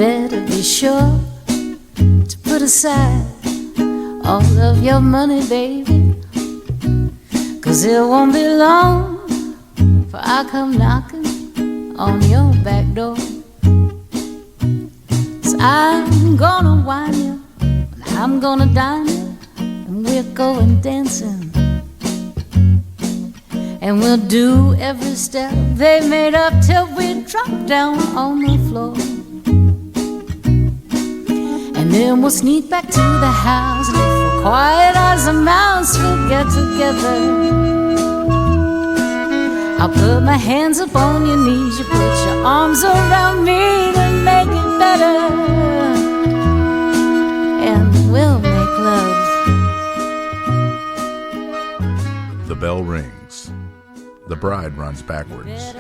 better be sure to put aside all of your money, baby, 'cause it won't be long before I come knocking on your back door. 'Cause I'm gonna wine you, and I'm gonna dine you, and we're going dancing, and we'll do every step they made up till we drop down on the floor. And then we'll sneak back to the house, and if we're quiet as a mouse, we'll get together. I'll put my hands up on your knees, you put your arms around me to make it better, and we'll make love. The bell rings. The bride runs backwards.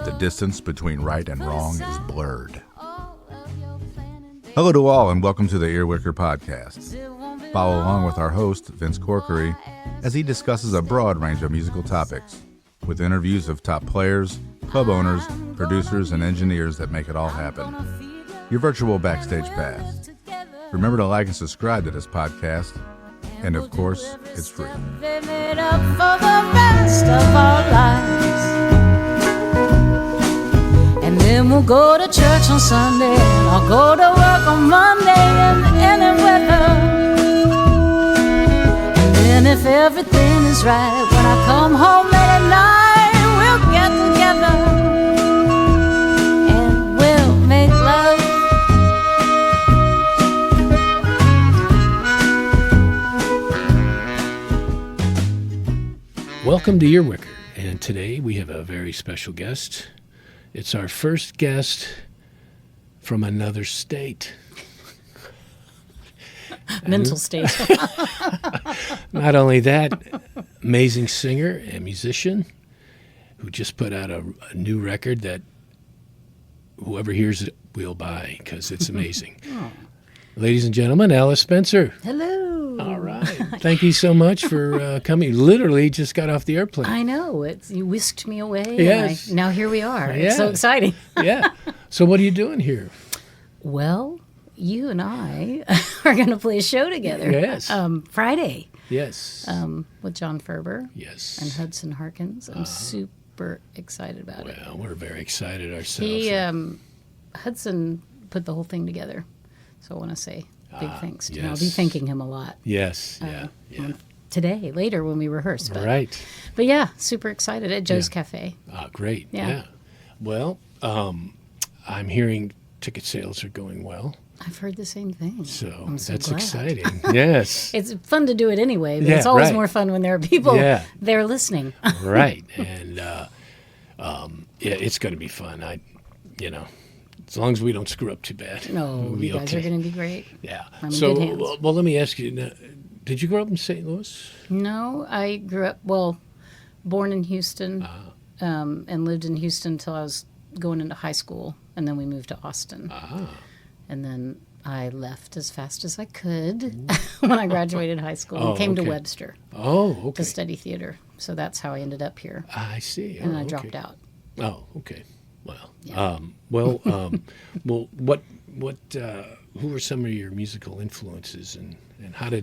The distance between right and wrong is blurred. Hello to all, and welcome to the Ear-Wicker podcast. Follow along with our host, Vince Corkery, as he discusses a broad range of musical topics, with interviews of top players, club owners, producers, and engineers that make it all happen. Your virtual backstage pass. Remember to like and subscribe to this podcast, and of course, it's free. They made up for the rest of our lives. And then we'll go to church on Sunday, and I'll go to work on Monday in any weather. And then if everything is right, when I come home late at night, we'll get together and we'll make love. Welcome to Ear-Wicker, and today we have a very special guest. It's our first guest from another state. Mental state. Not only that, amazing singer and musician who just put out a new record that whoever hears it will buy because it's amazing. Oh. Ladies and gentlemen, Alice Spencer. Hello. All right. Thank you so much for coming. Literally just got off the airplane. I know. You whisked me away. Yes. And now here we are. Yeah. It's so exciting. Yeah. So what are you doing here? Well, you and I are going to play a show together. Yes. Friday. Yes. With John Ferber. Yes. And Hudson Harkins. I'm super excited about it. Well, we're very excited ourselves. He, Hudson put the whole thing together. So I want to say big thanks to him. I'll be thanking him a lot. Yes. Today, later when we rehearse. But, Right. But yeah, super excited at Joe's Cafe. Great. Yeah. Well, I'm hearing ticket sales are going well. I've heard the same thing. So I'm that's glad. exciting. Yes. It's fun to do it anyway, but Yeah, it's always right. more fun when there are people Yeah. there listening. Right. And it's going to be fun. As long as we don't screw up too bad. No, we'll be you guys okay. are going to be great. Yeah. I'm in So, good hands. well, let me ask you, did you grow up in St. Louis? No, I grew up, born in Houston and lived in Houston until I was going into high school, and then we moved to Austin. And then I left as fast as I could when I graduated high school and came to Webster to study theater. So that's how I ended up here. I see. And I dropped out. Oh, okay. Well, Yeah. well, who were some of your musical influences, and how'd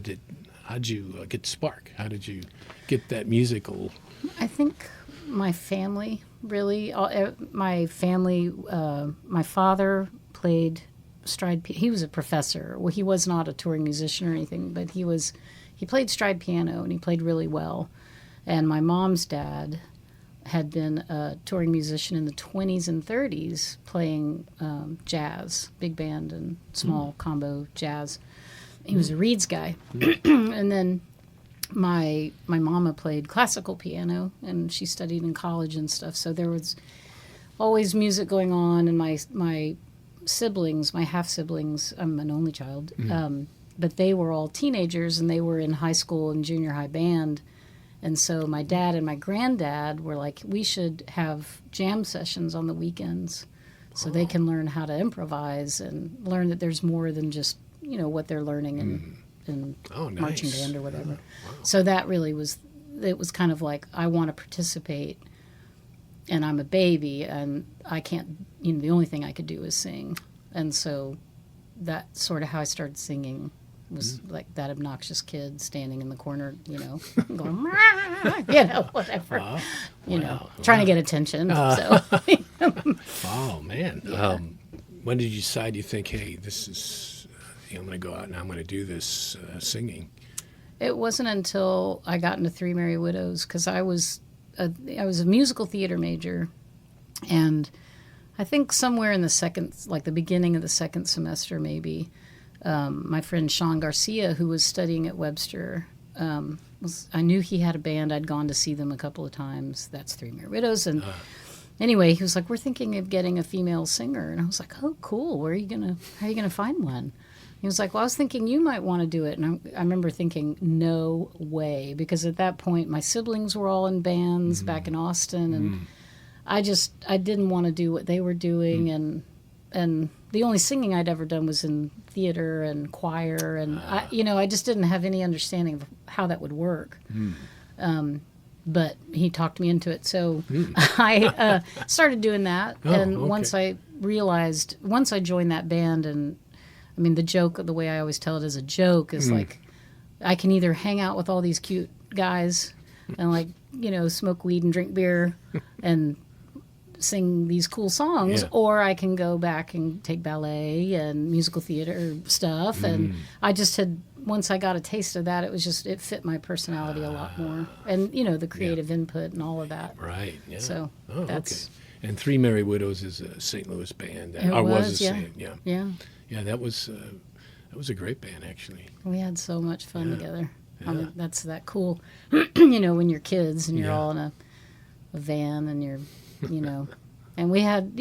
you get the spark? How did you get that musical? I think my family, really. My family, my father played stride piano. He was a professor. Well, he was not a touring musician or anything, but he played stride piano, and he played really well. And my mom's dad had been a touring musician in the 20s and 30s, playing jazz, big band and small combo jazz. He was a reeds guy. And then my mama played classical piano, and she studied in college and stuff. So there was always music going on, and my siblings, my half-siblings, I'm an only child, but they were all teenagers, and they were in high school and junior high band. And so my dad and my granddad were like, we should have jam sessions on the weekends so they can learn how to improvise and learn that there's more than just, what they're learning in marching band or whatever. Wow. So that really was kind of like, I want to participate, and I'm a baby, and I can't, the only thing I could do is sing. And so that's sort of how I started singing. Was like that obnoxious kid standing in the corner, going, whatever, trying to get attention. So, oh man, when did you decide? You think, hey, this is, I'm going to go out and I'm going to do this singing? It wasn't until I got into Three Merry Widows, because I was a musical theater major, and I think somewhere in the beginning of the second semester, maybe. My friend Sean Garcia, who was studying at Webster, I knew he had a band. I'd gone to see them a couple of times. That's Three Mere Widows. And anyway, he was like, "We're thinking of getting a female singer." And I was like, "Oh, cool. How are you gonna find one?" He was like, "Well, I was thinking you might want to do it." And I remember thinking, "No way," because at that point my siblings were all in bands back in Austin, and I didn't want to do what they were doing, and the only singing I'd ever done was in theater and choir, and I just didn't have any understanding of how that would work. But he talked me into it, so I started doing that. Once I joined that band, and I mean the way I always tell it as a joke is like, I can either hang out with all these cute guys and smoke weed and drink beer and sing these cool songs, or I can go back and take ballet and musical theater stuff. And I just once I got a taste of that, it fit my personality a lot more, and the creative input and all of that. Right. Yeah. So that's okay. And Three Merry Widows is a St. Louis band. Yeah. That was a great band, actually. We had so much fun together. Yeah. I mean, that's that cool. When you're kids and you're all in a van and you're and we had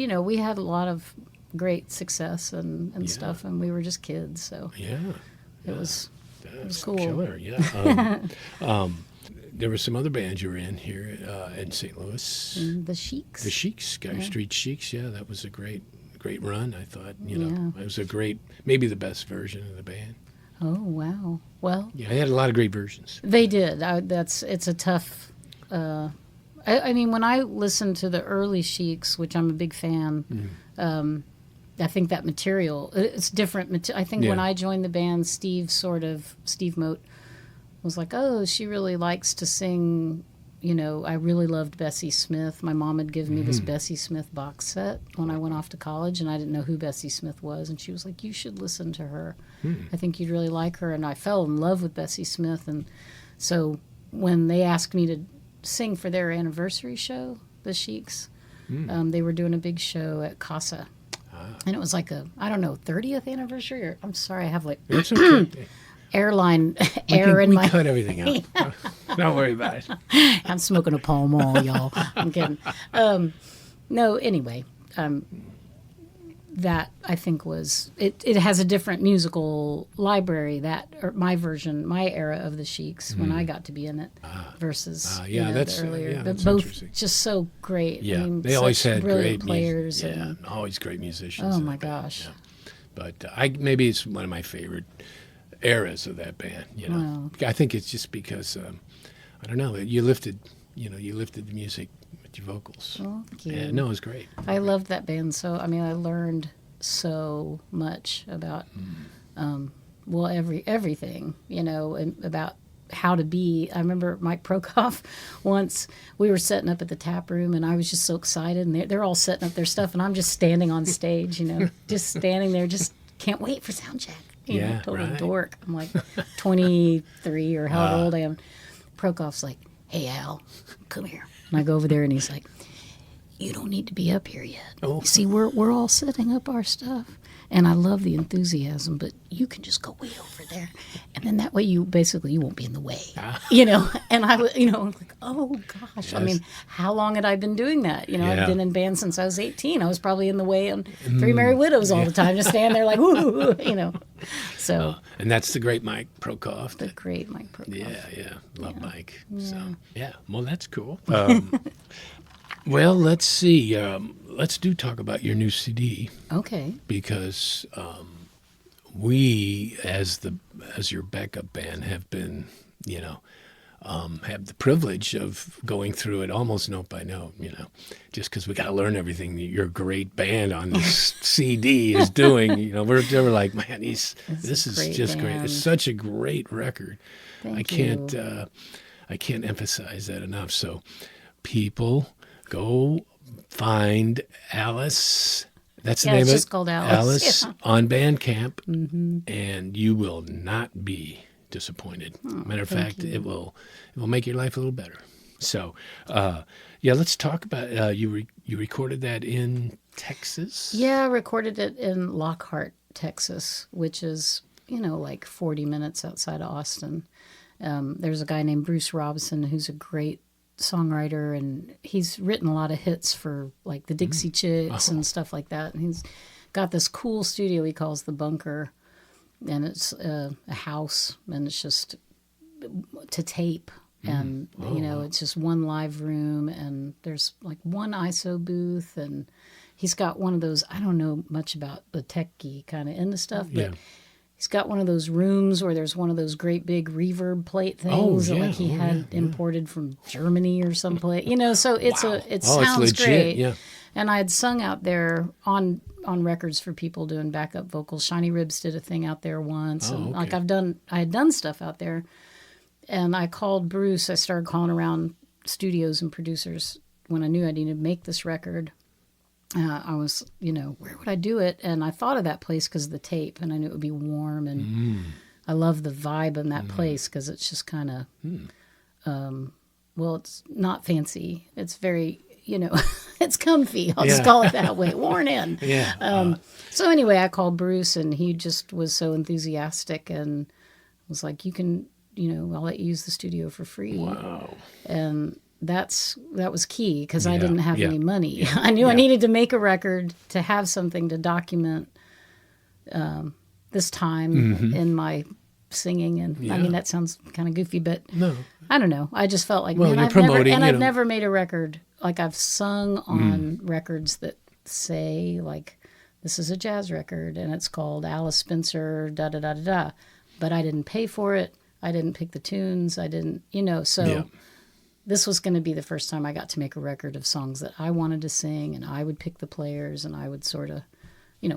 a lot of great success and stuff, and we were just kids, so it was cool. Killer, yeah. There were some other bands you were in here in St. Louis. The Sheiks. The Sheiks, Street Sheiks. Yeah, that was a great run. I thought, it was maybe the best version of the band. Oh wow! Well, they had a lot of great versions. They did. It's a tough. I mean, when I listen to the early Sheiks, which I'm a big fan, I think that material, it's different. I think when I joined the band, Steve Mote was like, "Oh, she really likes to sing." I really loved Bessie Smith. My mom had given me this Bessie Smith box set when I went off to college, and I didn't know who Bessie Smith was. And she was like, "You should listen to her. I think you'd really like her." And I fell in love with Bessie Smith. And so when they asked me to sing for their anniversary show, the Sheiks, they were doing a big show at Casa. And it was like 30th anniversary, or I'm sorry, I have That's okay. airline air in my... We cut everything out. Don't worry about it. I'm smoking a Pall Mall, y'all. I'm kidding. No, anyway, that I think was... It has a different musical library, my era of the Sheiks, when I got to be in it, versus that's the earlier. that's both just so great. Yeah, I mean, they always had brilliant great players. Always great musicians. Oh my gosh! Yeah. But maybe it's one of my favorite eras of that band. Wow. I think it's just because I don't know, you lifted the music with your vocals. Oh, thank you. Yeah, no, it was great. I loved that band. So I mean, I learned so much about everything, and about how to be. I remember Mike Prokoff once, we were setting up at the tap room, and I was just so excited, and they're all setting up their stuff, and I'm just standing on stage, just standing there, just can't wait for sound check. Total dork. I'm like 23 or how old I am. Prokoff's like, "Hey Al, come here." And I go over there, and he's like, "You don't need to be up here yet. Oh. See, we're all setting up our stuff, and I love the enthusiasm, but you can just go way over there, and then that way you won't be in the way." And I was, like, oh gosh. Yes. I mean, how long had I been doing that? I've been in bands since I was 18. I was probably in the way on Three Merry Widows all the time, just standing there like, woo, So. And that's the great Mike Prokoff. The great Mike Prokoff. Yeah. Love Mike. Yeah. So, well, that's cool. Well, let's see. Let's talk about your new CD. Okay. Because we, as your backup band, have been, have the privilege of going through it almost note by note, just because we got to learn everything that your great band on this CD is doing. We're like, man, this is just great. It's such a great record. I can't emphasize that enough. So people, go find Alice. That's the name of it. It's just called Alice. On Bandcamp, and you will not be disappointed. Matter of fact, it will make your life a little better. So, let's talk about you recorded that in Texas. Yeah, I recorded it in Lockhart, Texas, which is like 40 minutes outside of Austin. There's a guy named Bruce Robson who's a great songwriter, and he's written a lot of hits for like the Dixie Chicks and stuff like that. And he's got this cool studio he calls the Bunker, and it's a house, and it's just to tape, and it's just one live room, and there's like one ISO booth, and he's got one of those. I don't know much about the techie kind of into stuff, but he's got one of those rooms where there's one of those great big reverb plate things that like he had imported from Germany or someplace. So it sounds it's legit, great. Yeah. And I had sung out there on records for people doing backup vocals. Shiny Ribs did a thing out there once, and I had done stuff out there. And I called Bruce. I started calling around studios and producers when I knew I needed to make this record. I was, where would I do it? And I thought of that place because of the tape, and I knew it would be warm, and I love the vibe in that place because it's just kind of, it's not fancy. It's very, it's comfy. I'll just call it that way, worn in. So anyway, I called Bruce, and he just was so enthusiastic and was like, you can, I'll let you use the studio for free. Wow. And that was key because I didn't have any money. I knew I needed to make a record to have something to document this time in my singing. And I mean, that sounds kind of goofy, but no, I don't know. I just felt like, I've never made a record. Like I've sung on records that say like, this is a jazz record and it's called Alice Spencer, da da da da da. But I didn't pay for it. I didn't pick the tunes. I didn't, so this was going to be the first time I got to make a record of songs that I wanted to sing, and I would pick the players, and I would sort of,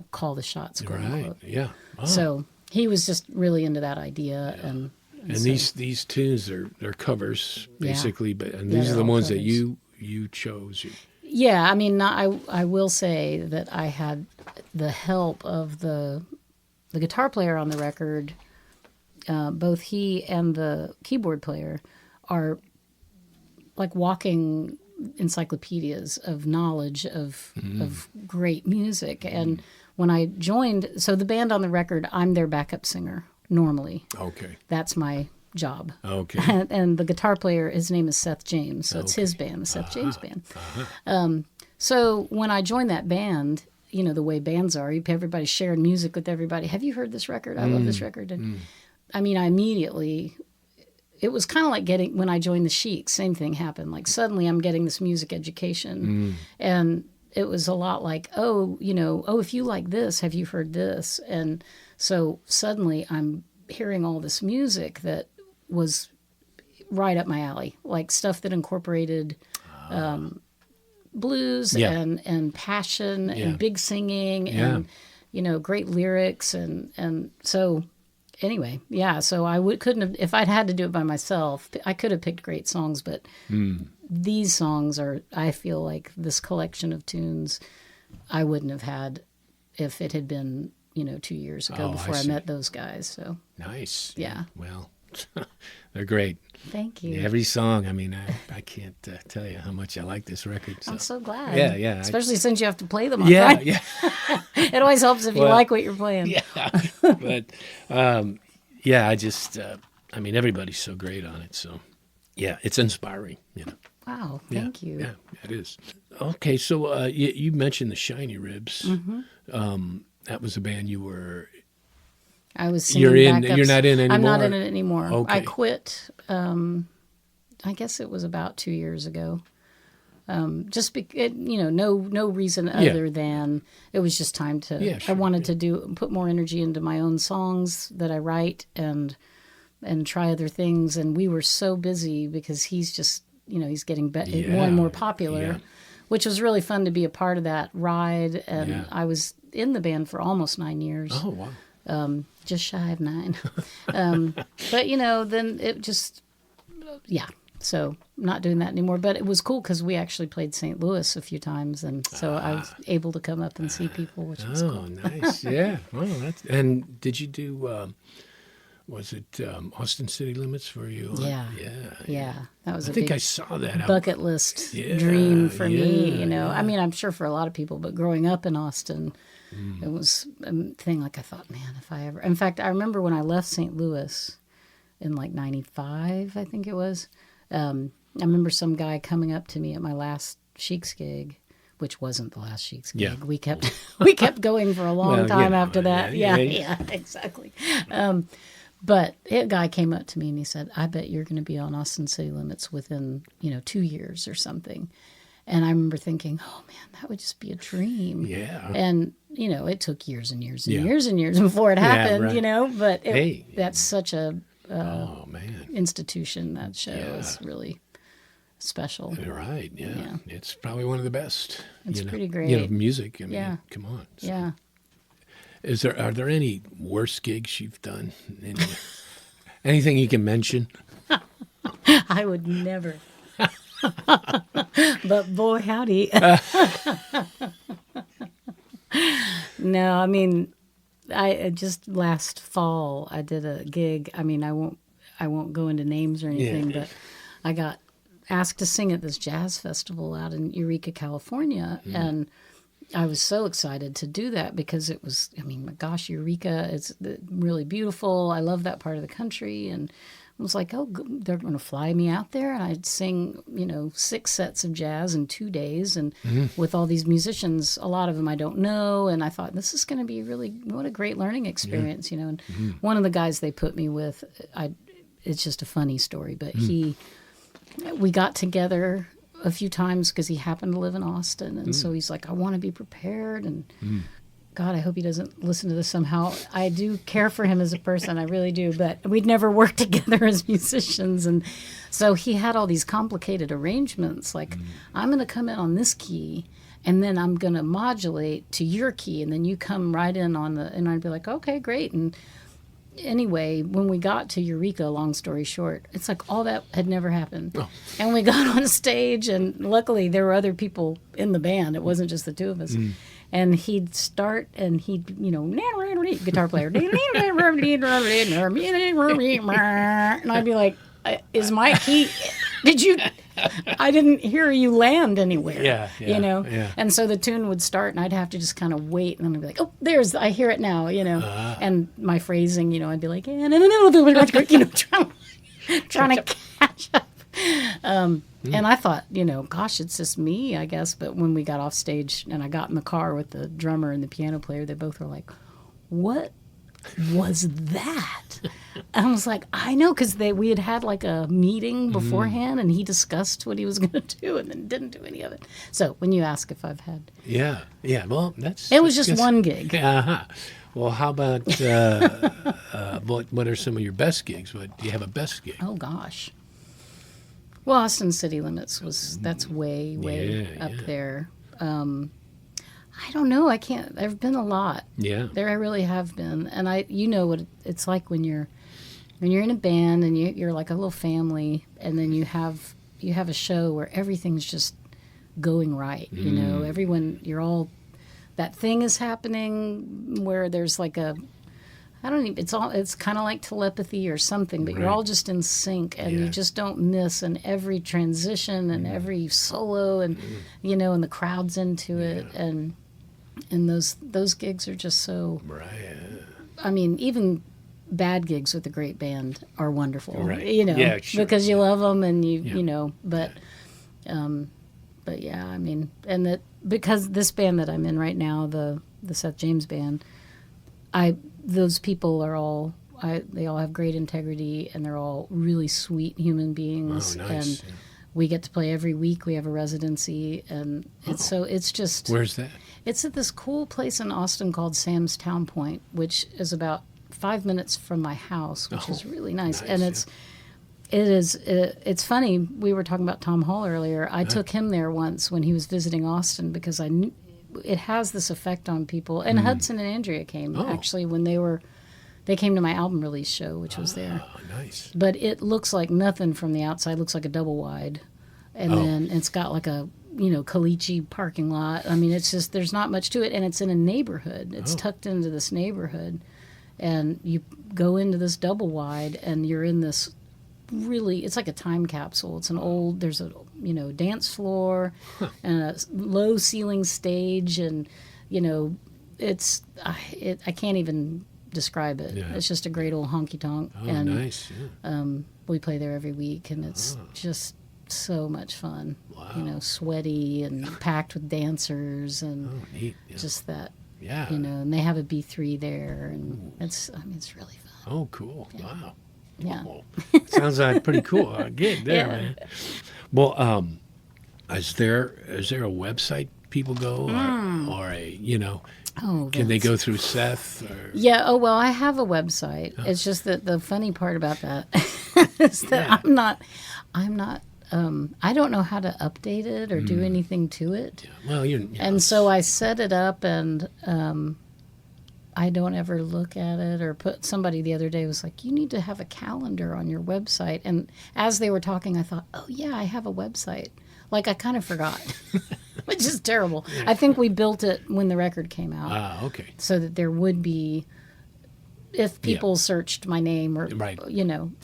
call the shots. Quote unquote. Yeah. Oh. So he was just really into that idea, and so, these tunes they're covers basically, but these are the ones that you chose. Yeah, I mean, I will say that I had the help of the guitar player on the record. Both he and the keyboard player are like walking encyclopedias of knowledge of great music. And when I joined, so the band on the record, I'm their backup singer normally. Okay. That's my job. Okay. And the guitar player, his name is Seth James. So it's his band, the Seth James Band. So when I joined that band, the way bands are, everybody's sharing music with everybody. Have you heard this record? I love this record. And I mean, I immediately... It was kind of like when I joined the Chic, same thing happened. Like suddenly I'm getting this music education, and it was a lot like, if you like this, have you heard this? And so suddenly I'm hearing all this music that was right up my alley, like stuff that incorporated blues and passion and big singing and, great lyrics. And so... Anyway, so I couldn't have, if I'd had to do it by myself, I could have picked great songs, but these songs are, I feel like this collection of tunes I wouldn't have had if it had been, 2 years ago before I met those guys. So nice. Yeah. Well, they're great. Thank you. Every song. I mean, I can't tell you how much I like this record. So. I'm so glad. Yeah. Especially since you have to play them on Friday. Yeah. It always helps if you like what you're playing. Yeah. But, I just, everybody's so great on it. So, it's inspiring, Wow. Thank you. Yeah, it is. Okay. So, you mentioned the Shiny Ribs. That was a band you were... I was singing You're backups. You're not in anymore? I'm not in it anymore. Okay. I quit, I guess it was about 2 years ago. Just no reason other than it was just time to. I wanted to put more energy into my own songs that I write, and and try other things. And we were so busy because he's just, he's getting more Yeah, and more popular, yeah. which was really fun to be a part of that ride. And Yeah. I was in the band for almost 9 years. Oh, wow. Just shy of 9. But, then it just, yeah. So not doing that anymore. But it was cool because we actually played St. Louis a few times. And so I was able to come up and see people, which was cool. Oh, nice. Yeah. Well, and did you do, was it Austin City Limits for you? Yeah. Yeah. That was I a think big I saw that. bucket list Yeah, dream for me, yeah. I mean, I'm sure for a lot of people, but growing up in Austin, it was a thing like I thought, man, if I ever, in fact, I remember when I left St. Louis in like 95, I think it was, I remember some guy coming up to me at my last Cheeks gig, which wasn't the last Cheeks gig. Yeah. We kept going for a long Well, time after that. yeah. Yeah, exactly. But a guy came up to me and he said, I bet you're going to be on Austin City Limits within, 2 years or something. And I remember thinking, oh, man, that would just be a dream. Yeah. And, it took years and years and Yeah. years and years before it happened, right. But Hey. that's such a Oh, man. institution. That show Yeah. is really special. You're right. Yeah. Yeah. It's probably one of the best. It's pretty great. Music. I mean, Yeah. come on. So, Yeah. Are there any worse gigs you've done? Anything you can mention? I would never. But boy, howdy. No, I mean, I just last fall I did a gig. I mean, I won't go into names or anything, but I got asked to sing at this jazz festival out in Ear-Wicker, California, and I was so excited to do that because it was, I mean, my gosh, Eureka, it's really beautiful. I love that part of the country. And I was like, oh, they're going to fly me out there. And I'd sing, 6 sets of jazz in 2 days. And with all these musicians, a lot of them I don't know. And I thought, this is going to be really, what a great learning experience, And one of the guys they put me with, it's just a funny story, but we got together a few times because he happened to live in Austin. And so he's like, I want to be prepared. And God, I hope he doesn't listen to this somehow. I do care for him as a person. I really do. But we'd never worked together as musicians. And so he had all these complicated arrangements. Like, I'm going to come in on this key, and then I'm going to modulate to your key. And then you come right in on the, and I'd be like, okay, great. And anyway, when we got to Eureka, long story short, it's like all that had never happened. Oh. And we got on stage, and luckily there were other people in the band. It wasn't just the two of us. And he'd start, and he'd, guitar player, and I'd be like, is my key, I didn't hear you land anywhere. Yeah. And so the tune would start, and I'd have to just kind of wait, and then I'd be like, oh, I hear it now, And my phrasing, I'd be like, trying to catch up. And I thought, gosh, it's just me, I guess. But when we got off stage and I got in the car with the drummer and the piano player, they both were like, what was that? And I was like, I know, because we had like a meeting beforehand, and he discussed what he was going to do and then didn't do any of it. So when you ask if I've had... Yeah. Well, it was just one gig. Uh-huh. Well, how about, what are some of your best gigs? Do you have a best gig? Oh, gosh. Well, Austin City Limits that's way up there. I don't know. I can't. There've been a lot. Yeah. There I really have been, and what it's like when you're in a band and you're like a little family, and then you have a show where everything's just going right. Everyone, that thing is happening where there's like it's kind of like telepathy or something, but you're all just in sync, and you just don't miss, and every transition and every solo, and and the crowd's into it, and those gigs are just so. Right. I mean, even bad gigs with a great band are wonderful. Right. Yeah, sure. because you love them, and but yeah, I mean, and that because this band that I'm in right now, the Seth James band, those people are all, they all have great integrity, and they're all really sweet human beings. Oh, nice. And we get to play every week. We have a residency, and it's just... Where's that? It's at this cool place in Austin called Sam's Town Point, which is about 5 minutes from my house, which is really nice. Nice, And yeah. it's funny. We were talking about Tom Hall earlier. I took him there once when he was visiting Austin because I knew it has this effect on people. And Hudson and Andrea came actually when they came to my album release show, which was there. Oh, nice. But it looks like nothing from the outside. It looks like a double wide. And then it's got like a, caliche parking lot. I mean, it's just, there's not much to it. And it's in a neighborhood. It's tucked into this neighborhood. And you go into this double wide and you're in this really, it's like a time capsule. It's an old, there's a, dance floor and a low ceiling stage. And, I can't even describe it. Yeah. It's just a great old honky tonk. Oh, And nice. Yeah. we play there every week, and it's just so much fun. Wow. Sweaty and packed with dancers, and Oh, neat. Yeah. just that. Yeah. And they have a B3 there, and it's really fun. Oh, cool. Wow. Yeah. Whoa. Sounds like a pretty cool gig there, Yeah. man. Well, is there a website people go or a, Oh, can they Vince. go through Seth or Yeah. Oh well, I have a website. It's just that the funny part about that is that I'm not. I don't know how to update it or do anything to it. well, And so I set it up, and I don't ever look at it or put. Somebody the other day was like, "You need to have a calendar on your website." And as they were talking, I thought, "Oh yeah, I have a website." Like I kind of forgot, which is terrible. I think we built it when the record came out, okay. so that there would be, if people searched my name or Right.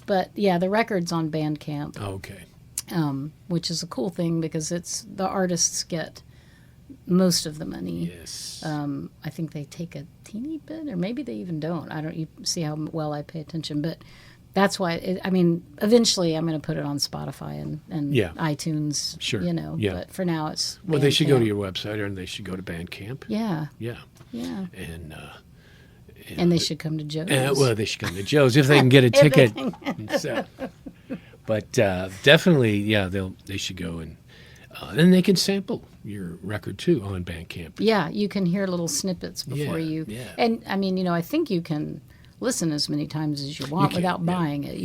But yeah, the record's on Bandcamp, Okay. which is a cool thing because it's the artists get most of the money. Yes. I think they take a teeny bit, or maybe they even don't. I don't. You see how well I pay attention, but that's why. Eventually, I'm going to put it on Spotify and Yeah. iTunes. Sure. Yeah. But for now, it's Well, they should go to Bandcamp. your website or they should go to Bandcamp. Yeah, Yeah. yeah. And And they should come to Joe's. well, they should come to Joe's if they can get a If they ticket. So, but definitely, yeah, they should go and they can sample your record too on Bandcamp. Yeah, you can hear little snippets before Yeah, you. yeah. And I think you can listen as many times as you want can, without yeah. buying it.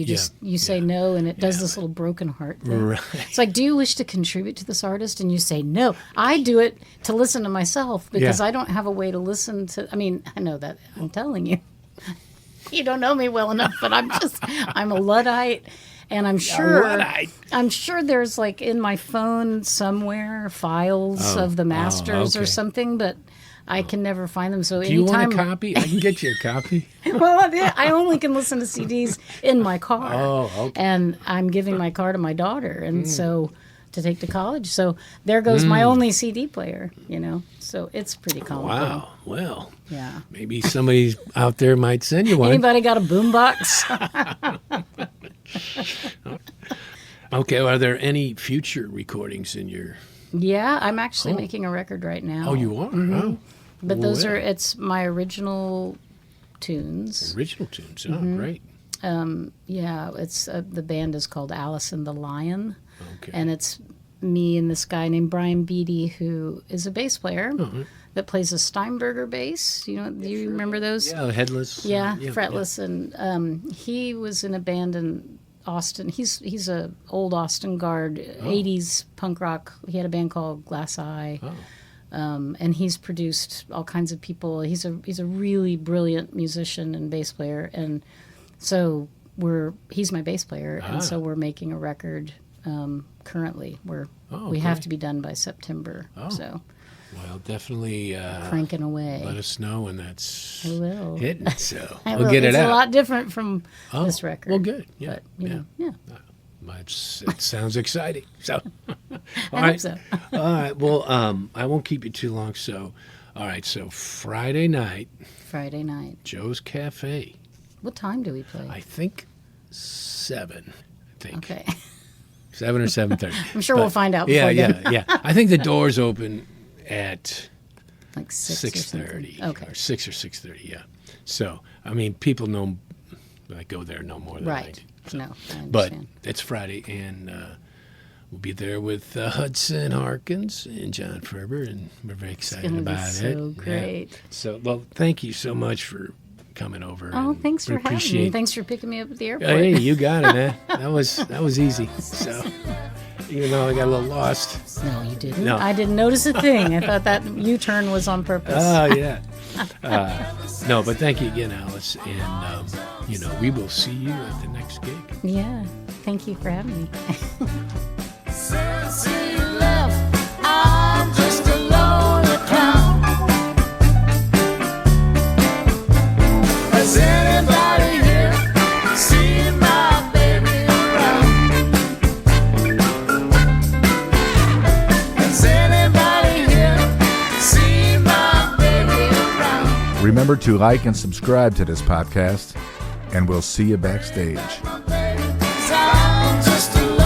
You say yeah. no, and it does this little broken heart thing. Right. It's like, do you wish to contribute to this artist? And you say no. I do it to listen to myself because Yeah. I don't have a way to listen to. I know that. I'm telling you. You don't know me well enough, but I'm a Luddite. And I'm sure there's like in my phone somewhere files of the masters or okay. something, but I can never find them. So Do you anytime, want a copy? I can get you a copy. well, I only can listen to CDs in my car. Oh, okay. And I'm giving my car to my daughter, and so to take to college. So there goes my only CD player. So it's pretty comical. Wow. Well, Yeah. maybe somebody out there might send you one. Anybody got a boombox? Okay. Are there any future recordings in your? Yeah, I'm actually making a record right now. Oh, you are. Oh, But those well. it's my original tunes. Original tunes. Oh, Mm-hmm. great. Yeah, it's the band is called Alice and the Lion, Okay. and it's me and this guy named Brian Beatty, who is a bass player that plays a Steinberger bass. Do you remember those? Yeah, headless. Yeah, fretless, and he was in a band in Austin. He's a old Austin guard, 80s punk rock. He had a band called Glass Eye. Oh. And he's produced all kinds of people. He's a really brilliant musician and bass player, and so he's my bass player, and so we're making a record currently. We have great. to be done by September, so Well, definitely cranking away. let us know when that's I will. hitting. So I we'll will. get it it's out. a lot different from this record. Well, good. Yeah. But yeah. It sounds exciting. So, all I hope so. All right. Well, I won't keep you too long. So, all right. So Friday night, Friday night. Joe's Cafe. What time do we play? I think 7. I think Okay. 7 or 7:30. I'm sure we'll find out. Yeah, Before then. yeah. I think the doors open at Like 6:30. 6:30. Okay. Or 6 or 6:30. Yeah. So people know. I go there no more than I Right. do. No, I But understand. it's Friday, and we'll be there with Hudson Harkins and John Ferber, and we're very excited gonna be about so it. great. Yeah. So, well, thank you so much for coming over. Oh, and thanks we for having me. appreciate. Thanks for picking me up at the airport. Hey, you got it, man. That was easy. So even though I got a little lost. No, you didn't. No. I didn't notice a thing. I thought that U-turn was on purpose. Oh yeah. No, but thank you again, Alice, and we will see you at the next gig. Yeah. Thank you for having me. Since you left, I'm just a lonely clown. Has anybody here seen my baby around? Has anybody here seen my baby around? Remember to like and subscribe to this podcast, and we'll see you backstage. I'm just a lonely